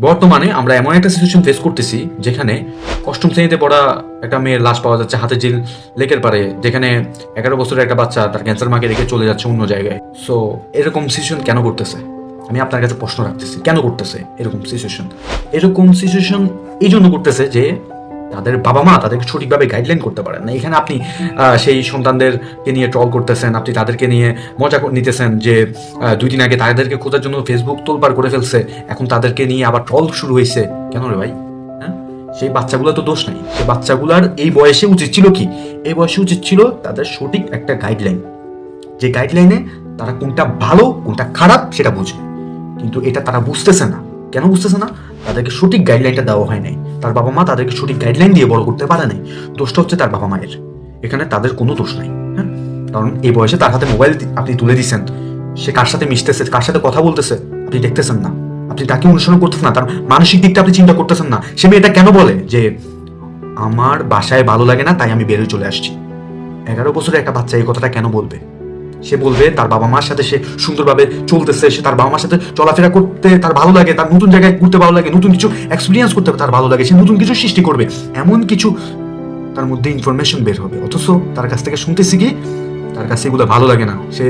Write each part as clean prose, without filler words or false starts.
বর্তমানে আমরা এমন একটা সিচুয়েশন ফেস করতেছি যেখানে অষ্টম শ্রেণীতে পড়া একটা মেয়ের লাশ পাওয়া যাচ্ছে হাতে ঝিল লেকের পারে, যেখানে 11 বছরের একটা বাচ্চা তার ক্যান্সার মাকে রেখে চলে যাচ্ছে অন্য জায়গায়। সো এরকম সিচুয়েশন কেন করতেছে? আমি আপনার কাছে প্রশ্ন রাখতেছি, কেন করতেছে এরকম সিচুয়েশন? এরকম সিচুয়েশন এই জন্য করতেছে যে তাদের বাবা মা তাদেরকে সঠিকভাবে গাইডলাইন করতে পারেন না। এখানে আপনি সেই সন্তানদেরকে নিয়ে ট্রল করতেছেন, আপনি তাদেরকে নিয়ে মজা নিতেছেন যে 2 দিন আগে তাদেরকে খোঁজার জন্য ফেসবুক তোলপাড় করে ফেলছে, এখন তাদেরকে নিয়ে আবার ট্রল শুরু হয়েছে। কেন রে ভাই? হ্যাঁ, সেই বাচ্চাগুলো তো দোষ নাই। সেই বাচ্চাগুলার এই বয়সে উচিত ছিল কি? এই বয়সে উচিত ছিল তাদের সঠিক একটা গাইডলাইন, যে গাইডলাইনে তারা কোনটা ভালো কোনটা খারাপ সেটা বুঝবে। কিন্তু এটা তারা বুঝতেছে না। কেন বুঝতেছে না? তাদেরকে সঠিক গাইডলাইনটা দেওয়া হয় নাই। তার বাবা মা তাদেরকে সঠিক গাইডলাইন দিয়ে বড় করতে পারে নাই। দোষটা হচ্ছে তার বাবা মায়ের, এখানে তাদের কোনো দোষ নাই। হ্যাঁ, কারণ এই বয়সে তার হাতে মোবাইল আপনি তুলে দিচ্ছেন, সে কার সাথে মিশতেছে, কার সাথে কথা বলতেছে আপনি দেখতেছেন না, আপনি তাকে অনুসরণ করতেছেন না, তার মানসিক দিকটা আপনি চিন্তা করতেছেন না। সে মেয়েটা কেন বলে যে আমার বাসায় ভালো লাগে না তাই আমি বেরোয় চলে আসছি? 11 বছরের একটা বাচ্চা এই কথাটা কেন বলবে? সে বলবে তার বাবা মার সাথে সে সুন্দরভাবে চলতেছে, সে তার বাবা মার সাথে চলাফেরা করতে তার ভালো লাগে, তার নতুন জায়গায় ঘুরতে ভালো লাগে, নতুন কিছু এক্সপিরিয়েন্স করতে তার ভালো লাগে, সে নতুন কিছু সৃষ্টি করবে, এমন কিছু তার মধ্যে ইনফরমেশন বের হবে। অথচ তার কাছ থেকে শুনতেছি কি তার কাছে এগুলো ভালো লাগে না, সে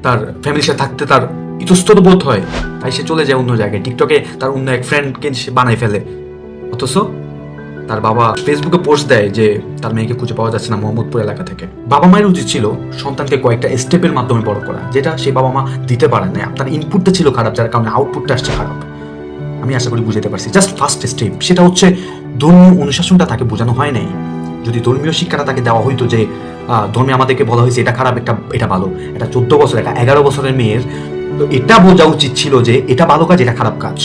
তার ফ্যামিলির সাথে থাকতে তার ইতস্তত বোধ হয়, তাই সে চলে যায় অন্য জায়গায়, টিকটকে তার অন্য এক ফ্রেন্ডকে সে বানাই ফেলে। অথচ তার বাবা ফেসবুকে পোস্ট দেয় যে তার মেয়েকে খুঁজে পাওয়া যাচ্ছে না মোহাম্মদপুর এলাকা থেকে। বাবা মায়ের উচিত ছিল সন্তানকে কয়েকটা স্টেপের মাধ্যমে বড় করা, যেটা সেই বাবা মা দিতে পারে না। আপনার ইনপুটটা ছিল খারাপ, যার কারণে আউটপুটটা আসছে খারাপ। আমি আশা করি বুঝতে পারছি। জাস্ট ফার্স্ট স্টেপ সেটা হচ্ছে ধর্মীয় অনুশাসনটা তাকে বোঝানো হয় নাই। যদি ধর্মীয় শিক্ষাটা তাকে দেওয়া হইতো যে ধর্মে আমাদেরকে বলা হয়েছে এটা খারাপ এটা ভালো, এটা 14 বছর এটা 11 বছরের মেয়ের, তো এটা বোঝা উচিত ছিল যে এটা ভালো কাজ এটা খারাপ কাজ।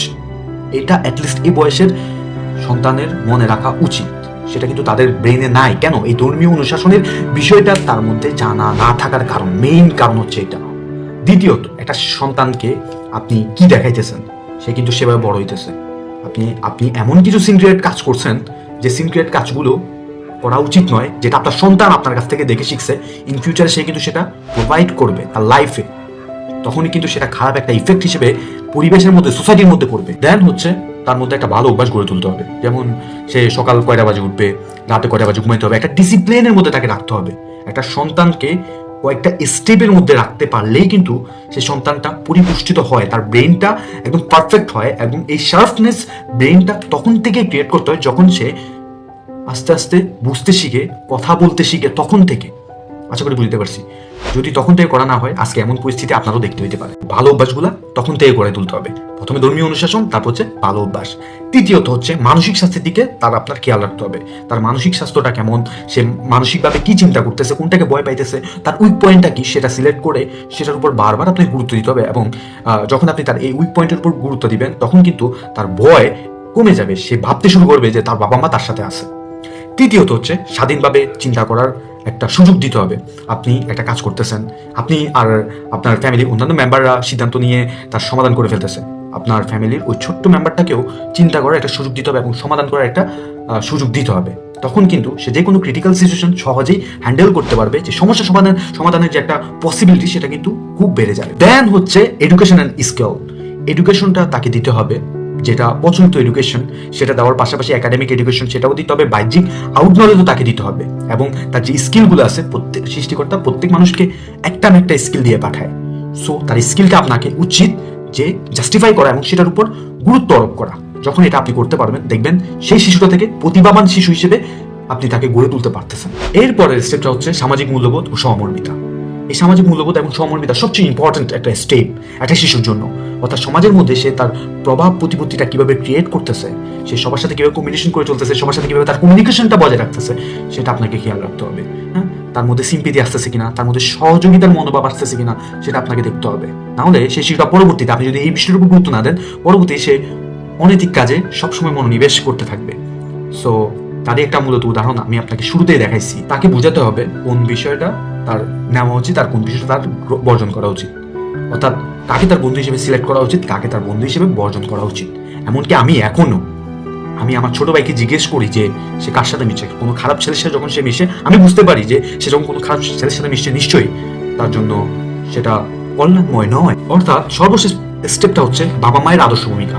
এটা অ্যাটলিস্ট এই বয়সের সন্তানের মনে রাখা উচিত। সেটা কিন্তু তাদের ব্রেনে নাই। কেন? এই ধর্মীয় অনুশাসনের বিষয়টা তার মধ্যে জানা না থাকার কারণ, মেইন কারণ হচ্ছে এটা। দ্বিতীয়ত, একটা সন্তানকে আপনি কি দেখাইতেছেন, সে কিন্তু সেভাবে বড় হইতেছে। আপনি এমন কিছু সিনক্রিয়েট কাজ করছেন যে সিনক্রিয়েট কাজগুলো করা উচিত নয়, যেটা আপনার সন্তান আপনার কাছ থেকে দেখে শিখছে। ইন ফিউচারে সে কিন্তু সেটা প্রোভাইড করবে তার লাইফে, তখনই কিন্তু সেটা খারাপ একটা ইফেক্ট হিসেবে পরিবেশের মধ্যে, সোসাইটির মধ্যে পড়বে। দেন হচ্ছে তার মধ্যে একটা ভালো অভ্যাস গড়ে তুলতে হবে, যেমন সে সকাল কয়টা বাজে উঠবে, রাতে কয়টা বাজে ঘুমাইতে হবে, একটা ডিসিপ্লিনের মধ্যে তাকে রাখতে হবে। একটা সন্তানকে কয়েকটা স্টেপের মধ্যে রাখতে পারলেই কিন্তু সেই সন্তানটা পরিপুষ্টিত হয়, তার ব্রেনটা একদম পারফেক্ট হয়। এবং এই শার্পনেস ব্রেনটা তখন থেকে ক্রিয়েট করতে হয় যখন সে আস্তে আস্তে বুঝতে শিখে, কথা বলতে শিখে, তখন থেকে। আশা করি বুঝতে পারছি। যদি তখন থেকে করা না হয়, আজকে এমন পরিস্থিতি আপনারও দেখতে হইতে পারে। ভালো অভ্যাসগুলা তখন থেকে গড়ে তুলতে হবে। প্রথমে ধর্মীয় অনুশাসন, তারপর হচ্ছে ভালো অভ্যাস। তৃতীয়ত হচ্ছে মানসিক স্বাস্থ্যের দিকে তার আপনার খেয়াল রাখতে হবে। তার মানসিক স্বাস্থ্যটা কেমন, সে মানসিকভাবে কি চিন্তা করতেছে, কোনটাকে ভয় পাইতেছে, তার উইক পয়েন্টটা কি, সেটা সিলেক্ট করে সেটার উপর বারবার আপনাকে গুরুত্ব দিতে হবে। এবং যখন আপনি তার এই উইক পয়েন্টের উপর গুরুত্ব দিবেন, তখন কিন্তু তার ভয় কমে যাবে। সে ভাবতে শুরু করবে যে তার বাবা মা তার সাথে আছে। তৃতীয়ত হচ্ছে স্বাধীনভাবে চিন্তা করার একটা সুযোগ দিতে হবে। আপনি একটা কাজ করতেছেন, আপনি আর আপনার ফ্যামিলির অন্যান্য মেম্বাররা সিদ্ধান্ত নিয়ে তার সমাধান করে ফেলতেছে। আপনার ফ্যামিলির ওই ছোট্ট মেম্বারটাকেও চিন্তা করার একটা সুযোগ দিতে হবে এবং সমাধান করার একটা সুযোগ দিতে হবে। তখন কিন্তু সে যে কোনো ক্রিটিক্যাল সিচুয়েশন সহজেই হ্যান্ডেল করতে পারবে। যে সমস্যা সমাধানের যে একটা পসিবিলিটি, সেটা কিন্তু খুব বেড়ে যাবে। দেন হচ্ছে এডুকেশন অ্যান্ড স্কিল। এডুকেশনটা তাকে দিতে হবে, যেটা পছন্দ এডুকেশন, সেটা দেওয়ার পাশাপাশি একাডেমিক এডুকেশন সেটাও দিতে হবে, বাহ্যিক আউট নলেজও তাকে দিতে হবে। এবং তার যে স্কিলগুলো আছে, প্রত্যেক সৃষ্টিকর্তা প্রত্যেক মানুষকে একটা না একটা স্কিল দিয়ে পাঠায়। সো তার স্কিলটা আপনাকে উচিত যে জাস্টিফাই করা এবং সেটার উপর গুরুত্ব আরোপ করা। যখন এটা আপনি করতে পারবেন, দেখবেন সেই শিশুটা থেকে প্রতিভাবান শিশু হিসেবে আপনি তাকে গড়ে তুলতে পারতেছেন। এরপরের স্টেপটা হচ্ছে সামাজিক মূল্যবোধ ও সহমর্মিতা। এই সামাজিক মূল্যবোধ এবং সহমর্মিতা সবচেয়ে ইম্পর্টেন্ট একটা স্টেপ একটা শিশুর জন্য। অর্থাৎ সমাজের মধ্যে সে তার প্রভাব প্রতিপত্তিটা কিভাবে ক্রিয়েট করতেছে, সে সবার সাথে কিভাবে কমিউনিকেশন করে চলতেছে, সবার সাথে কিভাবে তার কমিউনিকেশনটা বজায় রাখতেছে, সেটা আপনাকে খেয়াল রাখতে হবে। হ্যাঁ, তার মধ্যে সিম্পিতি আসতেছে কিনা, তার মধ্যে সহযোগিতার মনোভাব আসতেছে কিনা, সেটা আপনাকে দেখতে হবে। নাহলে সেই শিশুটা পরবর্তীতে, আপনি যদি এই বিষয়টার উপর গুরুত্ব না দেন, পরবর্তী সে অনৈতিক কাজে সবসময় মনোনিবেশ করতে থাকবে। সো তারই একটা মূলত উদাহরণ আমি আপনাকে শুরুতেই দেখাইছি। তাকে বোঝাতে হবে কোন বিষয়টা তার নেওয়া উচিত আর কোন বিষয়টা তার বর্জন করা উচিত। অর্থাৎ কাকে তার বন্ধু হিসেবে সিলেক্ট করা উচিত, কাকে তার বন্ধু হিসেবে বর্জন করা উচিত। এমনকি আমি আমার ছোট ভাইকে জিজ্ঞেস করি যে সে কার সাথে মিশে। কোনো খারাপ ছেলের সাথে যখন সে মিশে, আমি বুঝতে পারি যে সে যখন কোনো খারাপ ছেলের সাথে মিশছে, নিশ্চয়ই তার জন্য সেটা কল্যাণময় নয়। অর্থাৎ সর্বশেষ স্টেপটা হচ্ছে বাবা মায়ের আদর্শ ভূমিকা।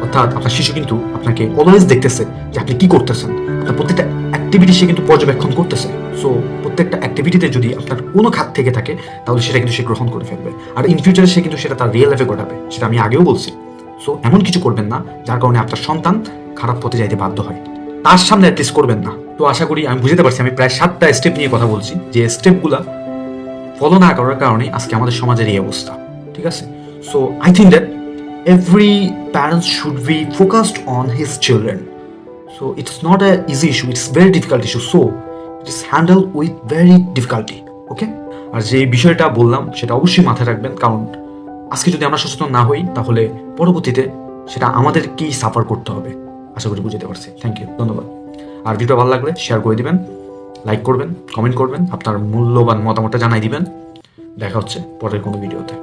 অর্থাৎ আপনার শিশু কিন্তু আপনাকে অলওয়েজ দেখতেছে যে আপনি কি করতেছেন, আপনার প্রত্যেকটা অ্যাক্টিভিটি সে কিন্তু পর্যবেক্ষণ করতেছে। সো প্রত্যেকটা অ্যাক্টিভিটিতে যদি আপনার কোনো খাত থেকে থাকে তাহলে সেটা কিন্তু সে গ্রহণ করে ফেলবে, আর ইন ফিউচারে সে কিন্তু সেটা তার রিয়েল লাইফে ঘটাবে, সেটা আমি আগেও বলছি। সো এমন কিছু করবেন না যার কারণে আপনার সন্তান খারাপ পথে যাইতে বাধ্য হয়, তার সামনে অ্যাটলিস্ট করবেন না। তো আশা করি আমি বুঝতে পারছি, আমি প্রায় 7টা স্টেপ নিয়ে কথা বলছি, যে স্টেপগুলা ফলো না করার কারণে আজকে আমাদের সমাজের এই অবস্থা, ঠিক আছে? So I think that every parents should be focused on his children. So it's not a easy issue, it's very difficult issue, so it is handle with very difficulty. Okay, আর যে বিষয়টা বললাম সেটা অবশ্যই মাথায় রাখবেন, কারণ আজকে যদি আমরা সচেতন না হই তাহলে পরবর্তীতে সেটা আমাদেরকেই সাফার করতে হবে। আশা করি বুঝতে পারছি। থ্যাংক ইউ, ধন্যবাদ। আর ভিডিও ভালো লাগলে শেয়ার করে দিবেন, লাইক করবেন, কমেন্ট করবেন, আপনার মূল্যবান মতামতটা জানাই দিবেন। দেখা হচ্ছে পরের কোনো ভিডিওতে।